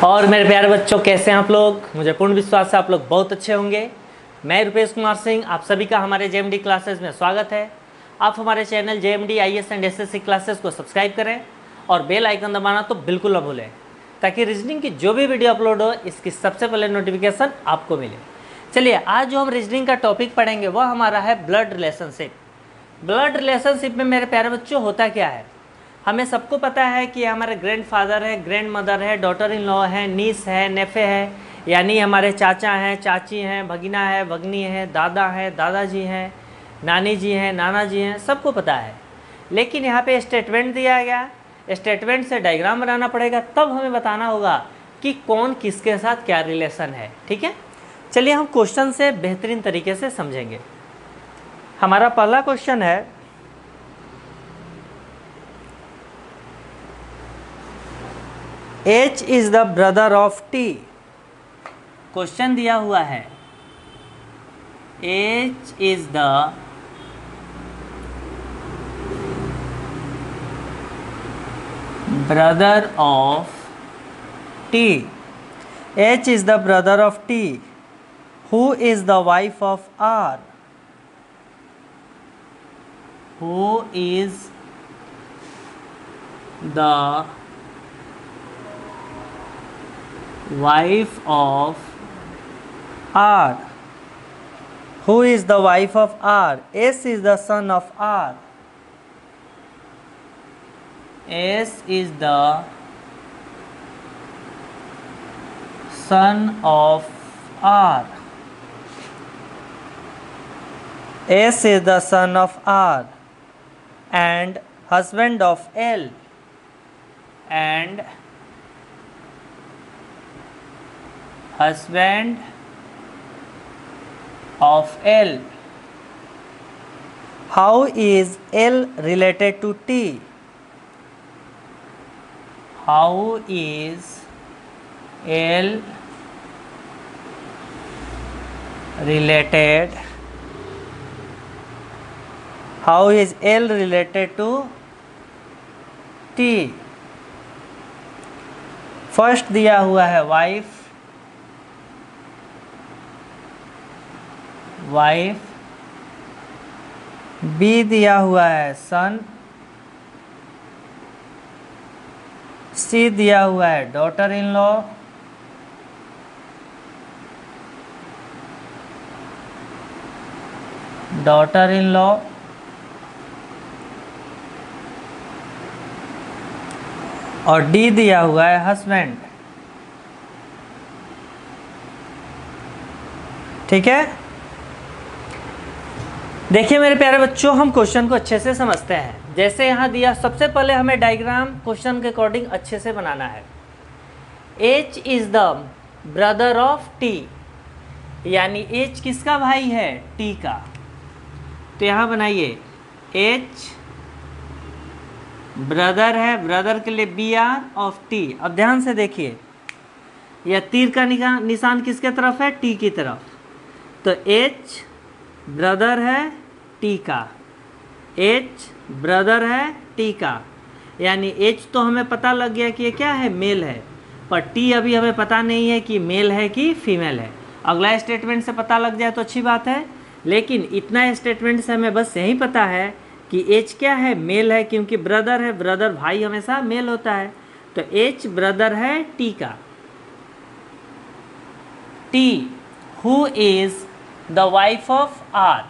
और मेरे प्यारे बच्चों, कैसे हैं आप लोग? मुझे पूर्ण विश्वास है आप लोग बहुत अच्छे होंगे। मैं रुपेश कुमार सिंह, आप सभी का हमारे जेएमडी क्लासेस में स्वागत है। आप हमारे channel JMD IAS and SSC classes को सब्सक्राइब करें और बेल आइकन दबाना तो बिल्कुल ना भूलें, ताकि रीजनिंग की जो भी वीडियो अपलोड हो इसकी सबसे पहले नोटिफिकेशन आपको मिले। चलिए, आज जो हम रीजनिंग का टॉपिक पढ़ेंगे वह हमारा है ब्लड रिलेशनशिप। ब्लड रिलेशनशिप में मेरे प्यारे बच्चों होता क्या है? हमें सबको पता है कि हमारे ग्रैंडफादर है, ग्रैंड मदर है, डॉटर इन लॉ है, नीस है, नेफे है, यानी हमारे चाचा हैं, चाची हैं, भगिना है, भगनी है, दादा है, दादाजी हैं, नानी जी हैं, नाना जी हैं, सबको पता है। लेकिन यहाँ पे स्टेटमेंट दिया गया, स्टेटमेंट से डायग्राम बनाना पड़ेगा, तब हमें बताना होगा कि कौन किसके साथ क्या रिलेशन है। ठीक है, चलिए हम क्वेश्चन से बेहतरीन तरीके से समझेंगे। हमारा पहला क्वेश्चन है, H is the brother of T। Question दिया हुआ है H is the brother of T। H is the brother of T who is the wife of R। Who is the wife of R? Who is the wife of R? S is the son of R। S is the son of R। S is the son of R and husband of L। And husband of L। How is L related to T? How is L related? How is L related to T? First दिया हुआ है wife, B दिया हुआ है सन, सी दिया हुआ है daughter in law, और डी दिया हुआ है हस्बैंड। ठीक है, देखिए मेरे प्यारे बच्चों, हम क्वेश्चन को अच्छे से समझते हैं। जैसे यहाँ दिया, सबसे पहले हमें डायग्राम क्वेश्चन के अकॉर्डिंग अच्छे से बनाना है। H is the brother of T, यानी H किसका भाई है? T का। तो यहाँ बनाइए H ब्रदर है, ब्रदर के लिए BR ऑफ T। अब ध्यान से देखिए, यह तीर का निशान किसके तरफ है? T की तरफ। तो H ब्रदर है T का, H ब्रदर है T का, यानी H तो हमें पता लग गया कि ये क्या है? मेल है, पर T अभी हमें पता नहीं है कि मेल है कि फीमेल है। अगला स्टेटमेंट से पता लग जाए तो अच्छी बात है, लेकिन इतना स्टेटमेंट से हमें बस यही पता है कि H क्या है? मेल है, क्योंकि ब्रदर है, ब्रदर भाई हमेशा मेल होता है। तो H ब्रदर है T का। T who is the wife of R।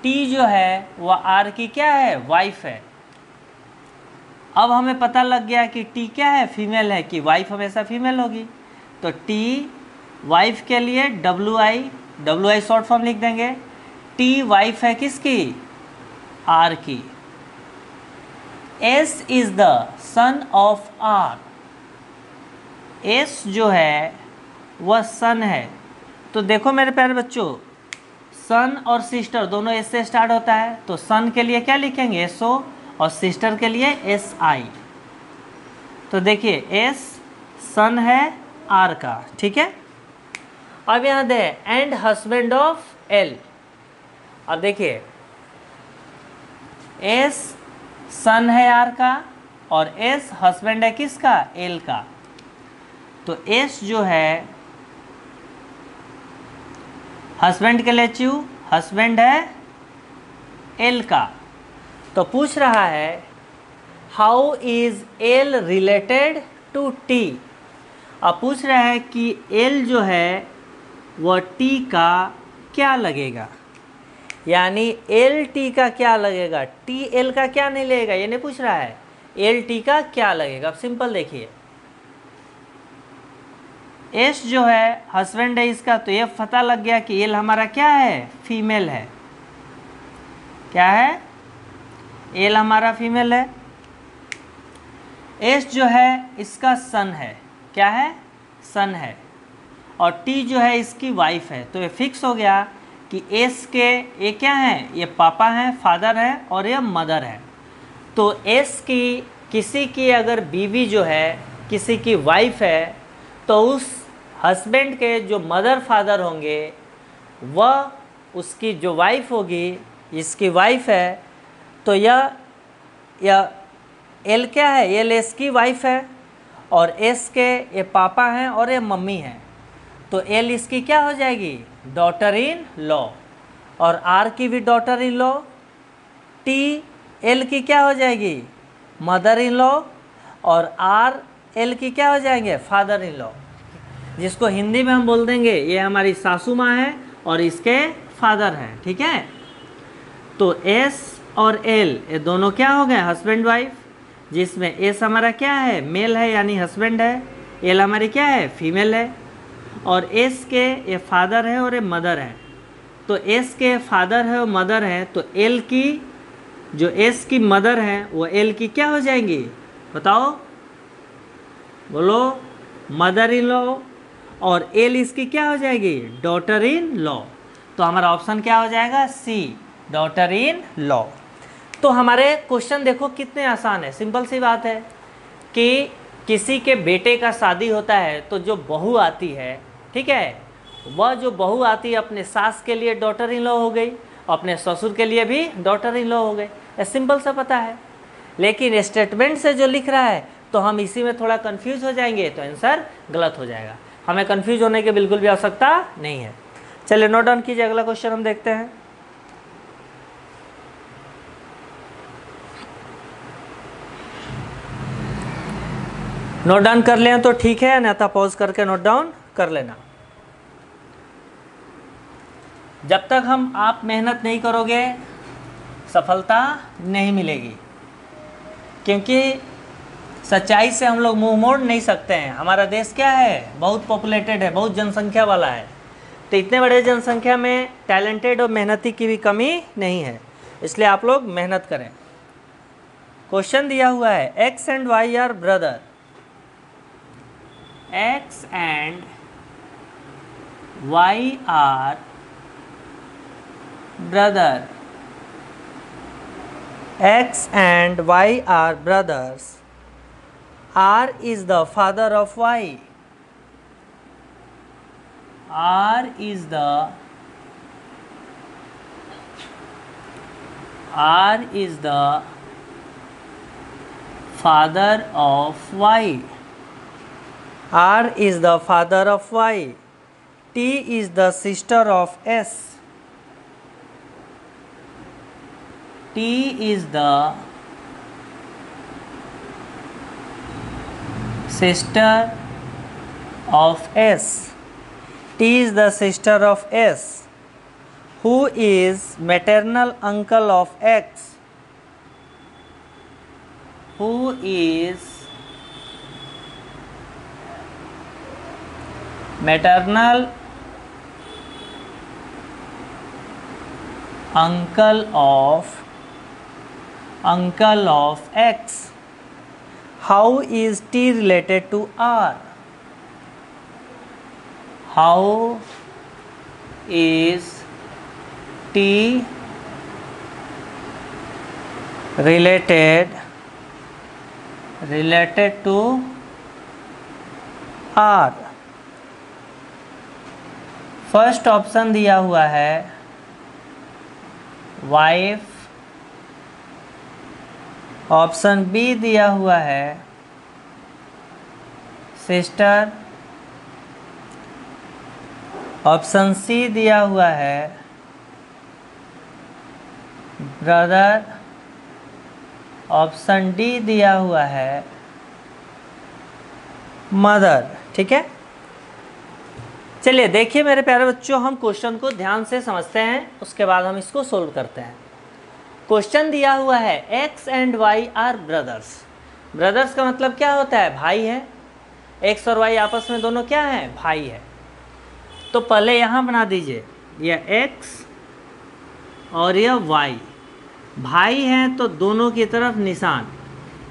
T जो है वह R की क्या है? वाइफ है। अब हमें पता लग गया कि T क्या है? फीमेल है, कि वाइफ हमेशा फीमेल होगी। तो T वाइफ के लिए WI शॉर्ट फॉर्म लिख देंगे। T वाइफ है किसकी? R की। S is the son of R। S जो है वह सन है। तो देखो मेरे प्यारे बच्चों, सन और सिस्टर दोनों एस से स्टार्ट होता है, तो सन के लिए क्या लिखेंगे? SO, और सिस्टर के लिए SI। तो देखिए S सन है R का। ठीक है, अब यहाँ दे एंड हस्बैंड ऑफ L। अब देखिए एस सन है आर का और एस हस्बैंड है किसका, एल का। तो एस जो है हस्बैंड के लिए चू, हस्बैंड है एल का। तो पूछ रहा है how is L related to T. अब पूछ रहा है कि एल जो है वह टी का क्या लगेगा, यानी एल टी का क्या लगेगा, टी एल का क्या नहीं लगेगा, ये नहीं पूछ रहा है, एल टी का क्या लगेगा। अब सिंपल देखिए, एस जो है हस्बैंड है इसका, तो ये पता लग गया कि एल हमारा क्या है, फीमेल है। क्या है, एल हमारा फीमेल है। एस जो है इसका सन है, क्या है, सन है। और टी जो है इसकी वाइफ है। तो ये फिक्स हो गया कि एस के ये क्या है, ये पापा हैं, फादर है, और ये मदर है। तो एस की किसी की अगर बीवी जो है किसी की वाइफ है, तो उस हस्बैंड के जो मदर फादर होंगे वह उसकी जो वाइफ होगी, इसकी वाइफ है, तो यह एल क्या है, एल एस की वाइफ है, और एस के ये पापा हैं और ये मम्मी हैं। तो एल इसकी क्या हो जाएगी, डॉटर इन लॉ, और आर की भी daughter in law. T L की क्या हो जाएगी, मदर इन लॉ, और आर एल की क्या हो जाएंगे, फादर इन लॉ, जिसको हिंदी में हम बोल देंगे ये हमारी सासू माँ है और इसके फादर हैं। ठीक है, तो एस और एल ये दोनों क्या हो गए, हस्बैंड वाइफ, जिसमें एस हमारा क्या है, मेल है यानी हस्बैंड है, एल हमारी क्या है, फीमेल है, और एस के ये फादर है और ये मदर है। तो एस के फादर है और मदर है, तो एल की जो एस की मदर है वो एल की क्या हो जाएंगी, बताओ, बोलो, मदर इन लॉ, और एल इसकी क्या हो जाएगी, डॉटर इन लॉ। तो हमारा ऑप्शन क्या हो जाएगा, सी, डॉटर इन लॉ। तो हमारे क्वेश्चन देखो कितने आसान है, सिंपल सी बात है कि किसी के बेटे का शादी होता है तो जो बहू आती है, ठीक है, वह जो बहू आती है अपने सास के लिए डॉटर इन लॉ हो गई, अपने ससुर के लिए भी डॉटर इन लॉ हो गई। ये सिंपल सा पता है, लेकिन स्टेटमेंट से जो लिख रहा है तो हम इसी में थोड़ा कंफ्यूज हो जाएंगे, तो आंसर गलत हो जाएगा। हमें कंफ्यूज होने की बिल्कुल भी आवश्यकता नहीं है। चलिए नोट डाउन कीजिए, अगला क्वेश्चन हम देखते हैं। नोट डाउन कर लें तो ठीक है, अन्यथा पॉज करके नोट डाउन कर लेना। जब तक आप मेहनत नहीं करोगे सफलता नहीं मिलेगी, क्योंकि सच्चाई से हम लोग मुंह मोड़ नहीं सकते हैं। हमारा देश क्या है, बहुत पॉपुलेटेड है, बहुत जनसंख्या वाला है, तो इतने बड़े जनसंख्या में टैलेंटेड और मेहनती की भी कमी नहीं है, इसलिए आप लोग मेहनत करें। क्वेश्चन दिया हुआ है X and Y are brother, X and Y are brother, X and Y are brothers, R is the father of Y. R is the father of Y. R is the father of Y. T is the sister of S. T is the sister of S. T is the sister of S. Who is maternal uncle of X? Who is maternal uncle of X? How is T related to R? How is T related to R? First option दिया हुआ है wife, option B दिया हुआ है sister, option C दिया हुआ है brother, option D दिया हुआ है मदर। ठीक है, चलिए देखिए मेरे प्यारे बच्चों, हम क्वेश्चन को ध्यान से समझते हैं, उसके बाद हम इसको सोल्व करते हैं। क्वेश्चन दिया हुआ है X and Y are brothers. Brothers का मतलब क्या होता है? भाई है। एक्स और वाई आपस में दोनों क्या है? भाई है। तो पहले यहाँ बना दीजिए, यह एक्स और यह वाई भाई हैं, तो दोनों की तरफ निशान,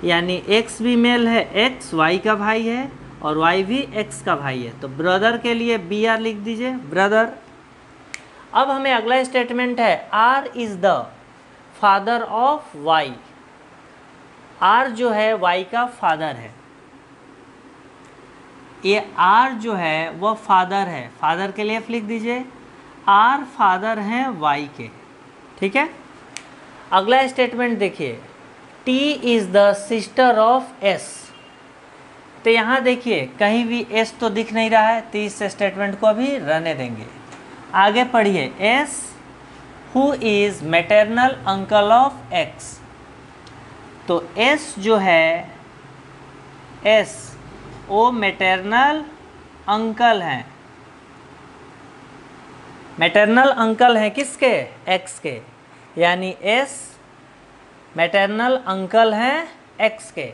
यानी एक्स भी मेल है, एक्स वाई का भाई है और वाई भी एक्स का भाई है। तो ब्रदर के लिए बी आर लिख दीजिए, ब्रदर। अब हमें अगला स्टेटमेंट है R is the father of Y. R जो है वाई का फादर है। ये आर जो है वह फादर है, फादर के लिए लिख दीजिए आर फादर हैं वाई के। ठीक है, अगला स्टेटमेंट देखिए, T is the sister of S. तो यहाँ देखिए कहीं भी एस तो दिख नहीं रहा है, तो इस स्टेटमेंट को अभी रहने देंगे। आगे पढ़िए, S who is maternal uncle of x. तो एस जो है, एस वो मैटरनल अंकल हैं। मैटरनल अंकल हैं किसके? एक्स के, यानी एस मैटरनल अंकल हैं एक्स के।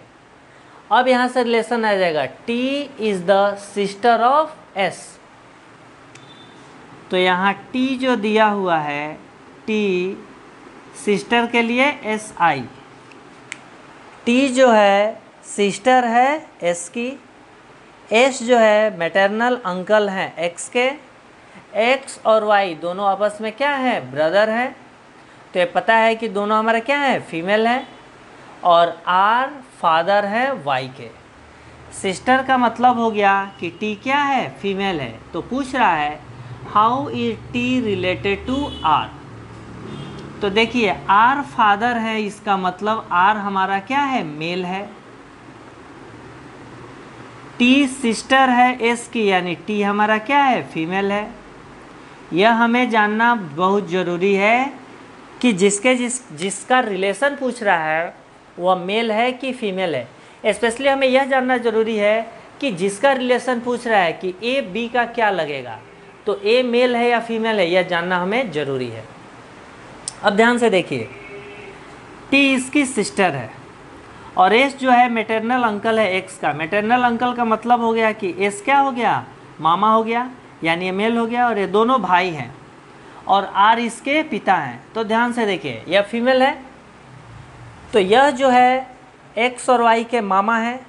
अब यहाँ से रिलेशन आ जाएगा T is the sister of S. तो यहाँ टी जो दिया हुआ है, टी सिस्टर के लिए एस आई। टी जो है सिस्टर है एस की, एस जो है मैटरनल अंकल हैं एक्स के, एक्स और वाई दोनों आपस में क्या है? ब्रदर है। तो ये पता है कि दोनों हमारे क्या है? फीमेल है। और आर फादर है वाई के। सिस्टर का मतलब हो गया कि टी क्या है? फीमेल है। तो पूछ रहा है how is T related to R. तो देखिए आर फादर है, इसका मतलब आर हमारा क्या है? मेल है। टी सिस्टर है एस की, यानी टी हमारा क्या है? फीमेल है। यह हमें जानना बहुत ज़रूरी है कि जिसका रिलेशन पूछ रहा है वह मेल है कि फीमेल है। स्पेशली हमें यह जानना ज़रूरी है कि जिसका रिलेशन पूछ रहा है कि ए बी का क्या लगेगा, तो ए मेल है या फीमेल है, यह जानना हमें ज़रूरी है। अब ध्यान से देखिए, टी इसकी सिस्टर है और एस जो है मैटरनल अंकल है एक्स का। मैटरनल अंकल का मतलब हो गया कि एस क्या हो गया? मामा हो गया, यानी ये मेल हो गया। और ये दोनों भाई हैं और आर इसके पिता हैं। तो ध्यान से देखिए, यह फीमेल है, तो यह जो है एक्स और वाई के मामा है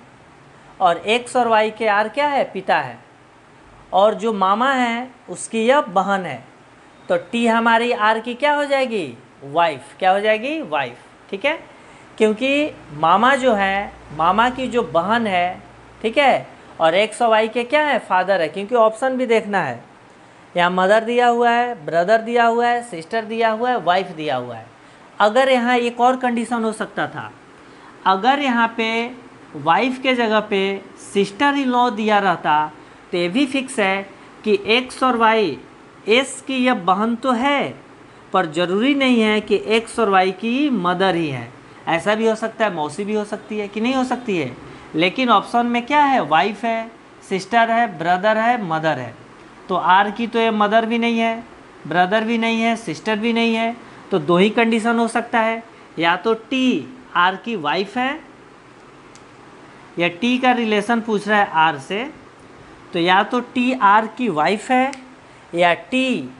और एक्स और वाई के आर क्या है? पिता है। और जो मामा है उसकी यह बहन है। तो टी हमारी आर की क्या हो जाएगी? वाइफ। क्या हो जाएगी? वाइफ। ठीक है, क्योंकि मामा जो है, मामा की जो बहन है, ठीक है, और एक्स और वाई के क्या है? फादर है। क्योंकि ऑप्शन भी देखना है, यहाँ मदर दिया हुआ है, ब्रदर दिया हुआ है, सिस्टर दिया हुआ है, वाइफ दिया हुआ है। अगर यहाँ एक और कंडीशन हो सकता था, अगर यहाँ पे वाइफ के जगह पे सिस्टर इन लॉ दिया रहता, तो ये भी फिक्स है कि एक्स और वाई, एस की यह बहन तो है पर ज़रूरी नहीं है कि एक्स और वाई की मदर ही है। ऐसा भी हो सकता है, मौसी भी हो सकती है कि नहीं हो सकती है। लेकिन ऑप्शन में क्या है? वाइफ है, सिस्टर है, ब्रदर है, मदर है। तो आर की तो ये मदर भी नहीं है, ब्रदर भी नहीं है, सिस्टर भी नहीं है। तो दो ही कंडीशन हो सकता है, या तो टी आर की वाइफ है, या टी का रिलेशन पूछ रहा है आर से, तो या तो टी आर की वाइफ है या टी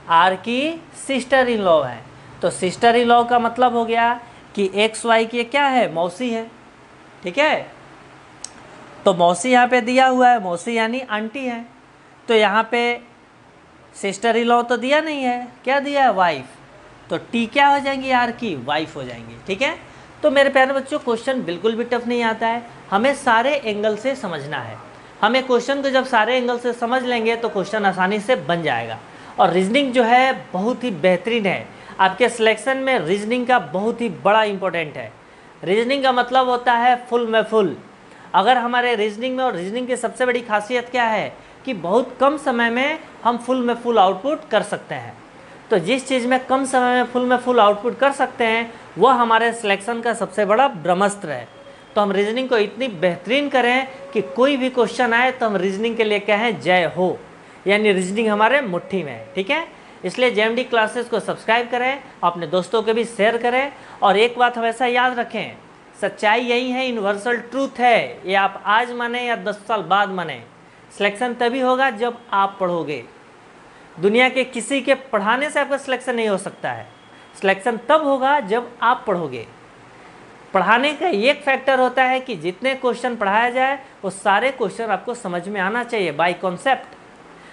आर की सिस्टर इन लॉ है। तो सिस्टर इन लॉ का मतलब हो गया कि एक्स वाई की क्या है? मौसी है। ठीक है, तो मौसी यहाँ पे दिया हुआ है, मौसी यानी आंटी है। तो यहाँ पे सिस्टर इन लॉ तो दिया नहीं है, क्या दिया है? वाइफ। तो टी क्या हो जाएंगी? आर की वाइफ हो जाएंगी। ठीक है, तो मेरे प्यारे बच्चों क्वेश्चन बिल्कुल भी टफ नहीं आता है, हमें सारे एंगल से समझना है। हमें क्वेश्चन को जब सारे एंगल से समझ लेंगे तो क्वेश्चन आसानी से बन जाएगा। और रीजनिंग जो है बहुत ही बेहतरीन है, आपके सिलेक्शन में रीजनिंग का बहुत ही बड़ा इंपॉर्टेंट है। रीजनिंग का मतलब होता है फुल में फुल। अगर हमारे रीजनिंग में, और रीजनिंग की सबसे बड़ी खासियत क्या है कि बहुत कम समय में हम फुल में फुल आउटपुट कर सकते हैं। तो जिस चीज़ में कम समय में फुल आउटपुट कर सकते हैं वह हमारे सिलेक्शन का सबसे बड़ा ब्रह्मास्त्र है। तो हम रीजनिंग को इतनी बेहतरीन करें कि कोई भी क्वेश्चन आए तो हम रीजनिंग के लिए कहें जय हो, यानी रीजनिंग हमारे मुट्ठी में है। ठीक है, इसलिए जेएमडी क्लासेस को सब्सक्राइब करें, अपने दोस्तों के भी शेयर करें। और एक बात हमेशा याद रखें, सच्चाई यही है, यूनिवर्सल ट्रूथ है, ये आप आज माने या 10 साल बाद माने, सिलेक्शन तभी होगा जब आप पढ़ोगे। दुनिया के किसी के पढ़ाने से आपका सिलेक्शन नहीं हो सकता है, सिलेक्शन तब होगा जब आप पढ़ोगे। पढ़ाने का एक फैक्टर होता है कि जितने क्वेश्चन पढ़ाया जाए वो सारे क्वेश्चन आपको समझ में आना चाहिए बाय कॉन्सेप्ट।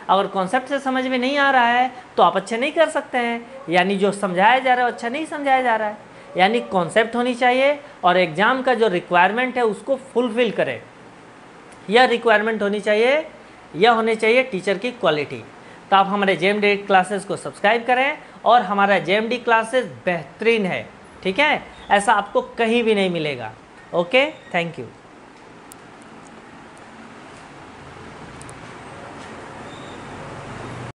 अगर कॉन्सेप्ट से समझ में नहीं आ रहा है तो आप अच्छे नहीं कर सकते हैं, यानी जो समझाया जा रहा है अच्छा नहीं समझाया जा रहा है। यानी कॉन्सेप्ट होनी चाहिए और एग्ज़ाम का जो रिक्वायरमेंट है उसको फुलफिल करे। यह रिक्वायरमेंट होनी चाहिए, यह होनी चाहिए टीचर की क्वालिटी। तो आप हमारे जेएमडी क्लासेस को सब्सक्राइब करें और हमारा जेएमडी क्लासेस बेहतरीन है। ठीक है, ऐसा आपको कहीं भी नहीं मिलेगा। Okay, thank you.